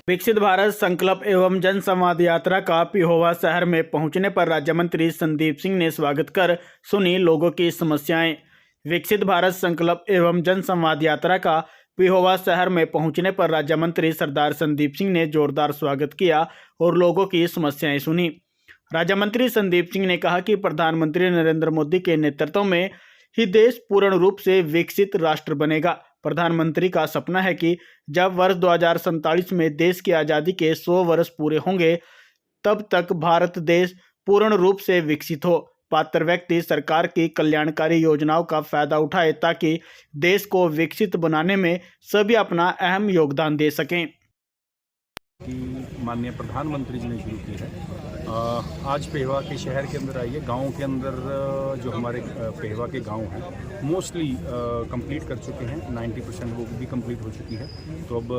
विकसित भारत संकल्प एवं जन संवाद यात्रा का पिहोवा शहर में पहुंचने पर राज्य मंत्री संदीप सिंह ने स्वागत कर सुनी लोगों की समस्याएं। विकसित भारत संकल्प एवं जन संवाद यात्रा का पिहोवा शहर में पहुंचने पर राज्य मंत्री सरदार संदीप सिंह ने जोरदार स्वागत किया और लोगों की समस्याएं सुनी। राज्य मंत्री संदीप सिंह ने कहा कि प्रधानमंत्री नरेंद्र मोदी के नेतृत्व में ही देश पूर्ण रूप से विकसित राष्ट्र बनेगा। प्रधानमंत्री का सपना है कि जब वर्ष 2047 में देश की आज़ादी के 100 वर्ष पूरे होंगे, तब तक भारत देश पूर्ण रूप से विकसित हो। पात्र व्यक्ति सरकार की कल्याणकारी योजनाओं का फायदा उठाए ताकि देश को विकसित बनाने में सभी अपना अहम योगदान दे सकें। माननीय प्रधानमंत्री जी ने शुरू की है। आज पेहवा के शहर के अंदर आइए, गांव के अंदर जो हमारे पेहवा के गांव हैं मोस्टली कंप्लीट कर चुके हैं, 90% वो भी कंप्लीट हो चुकी है। तो अब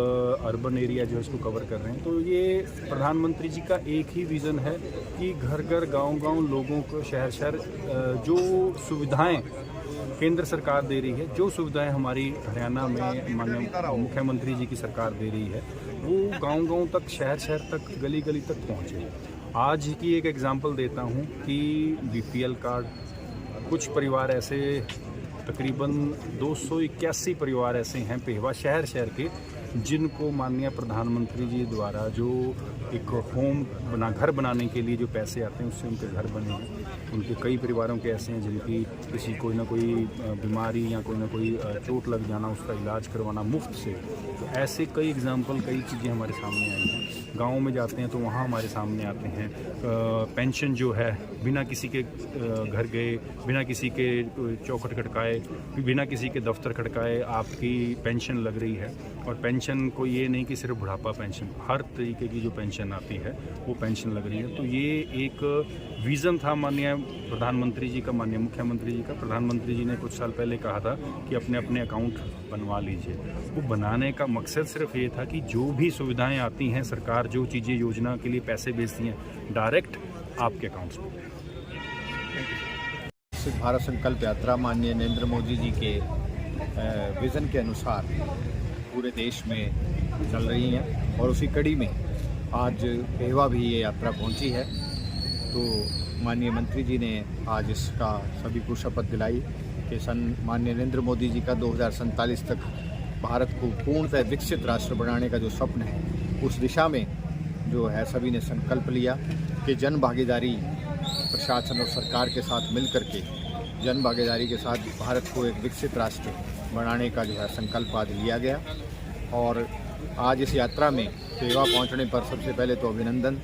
अर्बन एरिया जो है इसको कवर कर रहे हैं। तो ये प्रधानमंत्री जी का एक ही विज़न है कि घर घर गांव लोगों को, शहर शहर जो सुविधाएं केंद्र सरकार दे रही है, जो सुविधाएं हमारी हरियाणा में माननीय मुख्यमंत्री जी की सरकार दे रही है, वो गांव तक, शहर तक, गली तक पहुँचे। आज की एक एग्जांपल देता हूं कि बीपीएल कार्ड, कुछ परिवार ऐसे, तकरीबन 281 परिवार ऐसे हैं पेहवा शहर के, जिनको माननीय प्रधानमंत्री जी द्वारा जो एक घर बनाने के लिए जो पैसे आते हैं उससे उनके घर बने हैं। उनके कई परिवारों के ऐसे हैं जिनकी किसी कोई ना कोई बीमारी या कोई ना कोई चोट लग जाना, उसका इलाज करवाना मुफ्त से। तो ऐसे कई एग्जाम्पल, कई चीज़ें हमारे सामने आई हैं। गाँव में जाते हैं तो वहाँ हमारे सामने आते हैं। पेंशन जो है बिना किसी के घर गए, बिना किसी के चौखट खटकाए, बिना किसी के दफ्तर खटकाए आपकी पेंशन लग रही है। और पेंशन को ये नहीं कि सिर्फ बुढ़ापा पेंशन, हर तरीके की जो पेंशन आती है वो पेंशन लग रही है। तो ये एक विज़न था माननीय प्रधानमंत्री जी का, माननीय मुख्यमंत्री जी का। प्रधानमंत्री जी ने कुछ साल पहले कहा था कि अपने अपने अकाउंट बनवा लीजिए। वो बनाने का मकसद सिर्फ ये था कि जो भी सुविधाएं आती हैं, सरकार जो चीज़ें योजना के लिए पैसे भेजती हैं, डायरेक्ट आपके अकाउंट्स में। विकसित भारत संकल्प यात्रा माननीय नरेंद्र मोदी जी के विज़न के अनुसार पूरे देश में चल रही हैं और उसी कड़ी में आज पेहवा भी ये यात्रा पहुंची है। तो माननीय मंत्री जी ने आज इसका सभी को शपथ दिलाई कि माननीय नरेंद्र मोदी जी का 2047 तक भारत को पूर्णतः विकसित राष्ट्र बनाने का जो स्वप्न है, उस दिशा में जो है सभी ने संकल्प लिया कि जन भागीदारी प्रशासन और सरकार के साथ मिल करके जन भागीदारी के साथ भारत को एक विकसित राष्ट्र बनाने का जो है संकल्प आज लिया गया। और आज इस यात्रा में पेहवा पहुंचने पर सबसे पहले तो अभिनंदन,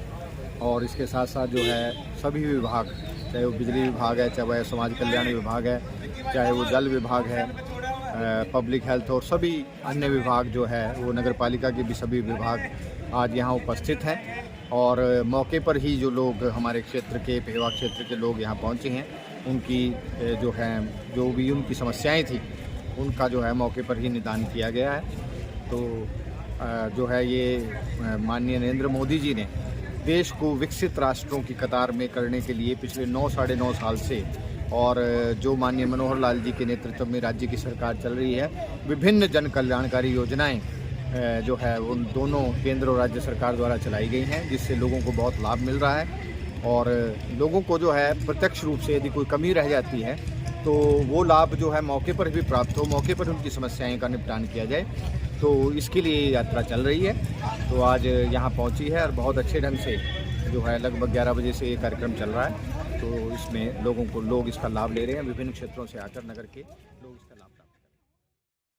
और इसके साथ साथ जो है सभी विभाग, चाहे वो बिजली विभाग है, चाहे वह समाज कल्याण विभाग है, चाहे वो जल विभाग है, पब्लिक हेल्थ और सभी अन्य विभाग जो है, वो नगर पालिका के भी सभी विभाग आज यहाँ उपस्थित हैं। और मौके पर ही जो लोग हमारे क्षेत्र के, पेहवा क्षेत्र के लोग यहाँ पहुँचे हैं, उनकी जो भी उनकी समस्याएं थी उनका जो है मौके पर ही निदान किया गया है। तो जो है ये माननीय नरेंद्र मोदी जी ने देश को विकसित राष्ट्रों की कतार में करने के लिए पिछले 9 साढ़े 9 साल से, और जो माननीय मनोहर लाल जी के नेतृत्व में राज्य की सरकार चल रही है, विभिन्न जन कल्याणकारी योजनाएं जो है उन दोनों केंद्र और राज्य सरकार द्वारा चलाई गई हैं, जिससे लोगों को बहुत लाभ मिल रहा है। और लोगों को जो है प्रत्यक्ष रूप से यदि कोई कमी रह जाती है तो वो लाभ जो है मौके पर भी प्राप्त हो, मौके पर उनकी समस्याएं का निपटान किया जाए। तो इसके लिए यात्रा चल रही है। तो आज यहाँ पहुँची है और बहुत अच्छे ढंग से जो है लगभग 11 बजे से ये कार्यक्रम चल रहा है। तो इसमें लोग इसका लाभ ले रहे हैं, विभिन्न क्षेत्रों से आकर नगर के लोग इसका लाभ